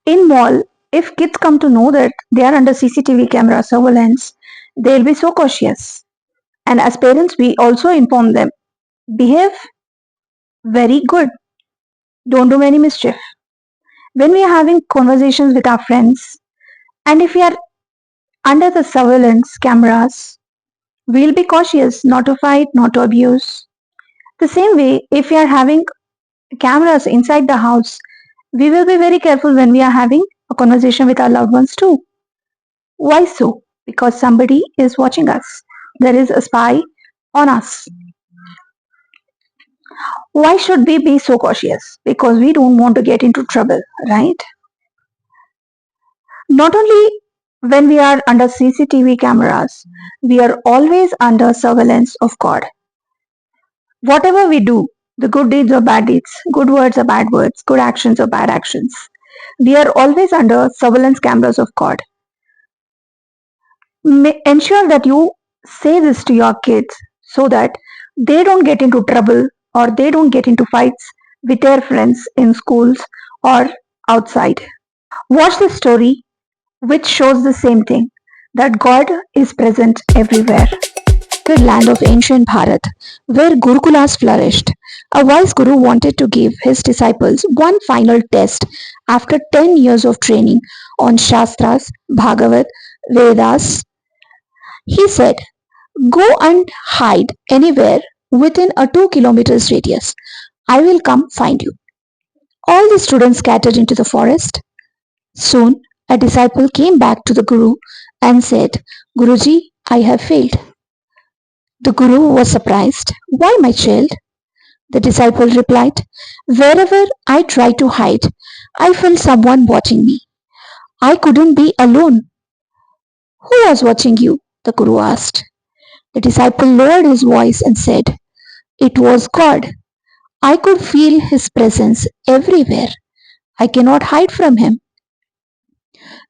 In mall, if kids come to know that they are under CCTV camera surveillance, they'll be so cautious. And as parents, we also inform them, behave very good, don't do any mischief. When we are having conversations with our friends, and if we are under the surveillance cameras, we'll be cautious not to fight, not to abuse. The same way, if we are having cameras inside the house, we will be very careful when we are having a conversation with our loved ones too. Why so? Because somebody is watching us. There is a spy on us. Why should we be so cautious? Because we don't want to get into trouble, right? Not only when we are under CCTV cameras, we are always under surveillance of God. Whatever we do, the good deeds or bad deeds, good words or bad words, good actions or bad actions, we are always under surveillance cameras of God. Ensure that you say this to your kids so that they don't get into trouble or they don't get into fights with their friends in schools or outside. Watch the story which shows the same thing, that God is present everywhere. The land of ancient Bharat, where Gurukulas flourished. A wise guru wanted to give his disciples one final test after 10 years of training on Shastras, Bhagavat, Vedas. He said, go and hide anywhere within a 2 kilometers radius. I will come find you. All the students scattered into the forest. Soon, a disciple came back to the Guru and said, Guruji, I have failed. The Guru was surprised. Why, my child? The disciple replied, wherever I tried to hide, I felt someone watching me. I couldn't be alone. Who was watching you? The Guru asked. The disciple lowered his voice and said, it was God. I could feel his presence everywhere. I cannot hide from him.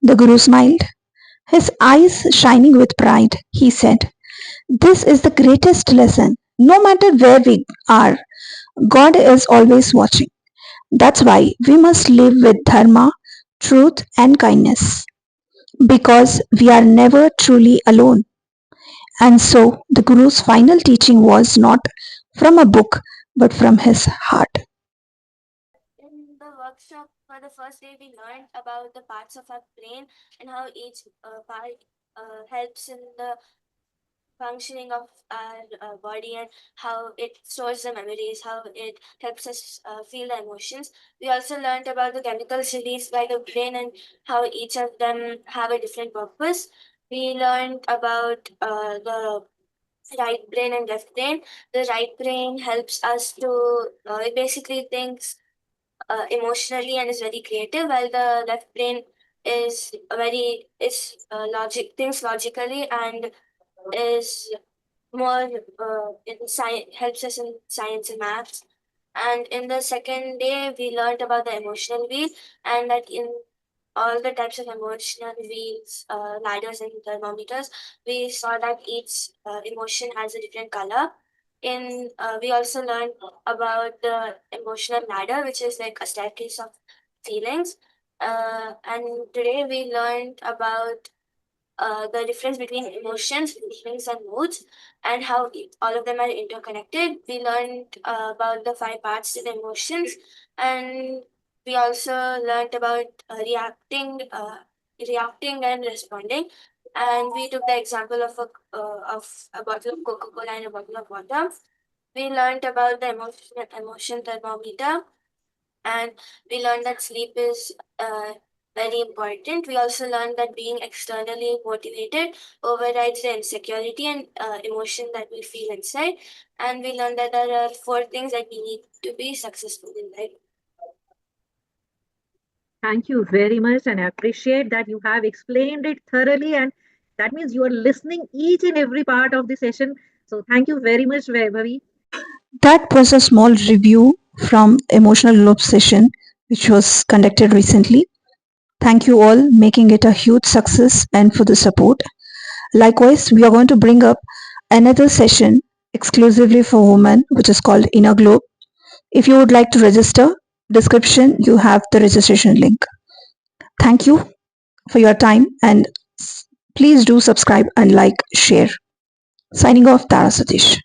The Guru smiled, his eyes shining with pride. He said, this is the greatest lesson. No matter where we are, God is always watching. That's why we must live with dharma, truth, and kindness. Because we are never truly alone. And so the Guru's final teaching was not from a book but from his heart. In the workshop, for the first day, we learned about the parts of our brain and how each part helps in the functioning of our body and how it stores the memories, how it helps us feel the emotions. We also learned about the chemicals released by the brain and how each of them have a different purpose. We learned about the right brain and left brain. The right brain helps us to, it basically thinks emotionally and is very creative, while the left brain is logic thinks logically and is more in science, helps us in science and maths. And in the second day, we learned about the emotional wheel, and that in all the types of emotional wheels, ladders, and thermometers, we saw that each emotion has a different color. In We also learned about the emotional ladder, which is like a staircase of feelings. And today we learned about the difference between emotions, feelings, and moods, and how all of them are interconnected. We learned about the five parts to the emotions, and we also learned about reacting and responding. And we took the example of a bottle of Coca Cola and a bottle of water. We learned about the emotion thermometer, and we learned that sleep is very important. We also learned that being externally motivated overrides the insecurity and emotion that we feel inside. And we learned that there are four things that we need to be successful in life. Thank you very much, and I appreciate that you have explained it thoroughly, and that means you are listening each and every part of the session. So, thank you very much, Vaibhavi. That was a small review from Emotional Loop session, which was conducted recently. Thank you all, making it a huge success and for the support. Likewise, we are going to bring up another session exclusively for women, which is called Inner Globe. If you would like to register, description you have the registration link. Thank you for your time, and please do subscribe and like, share. Signing off, Tara Satish.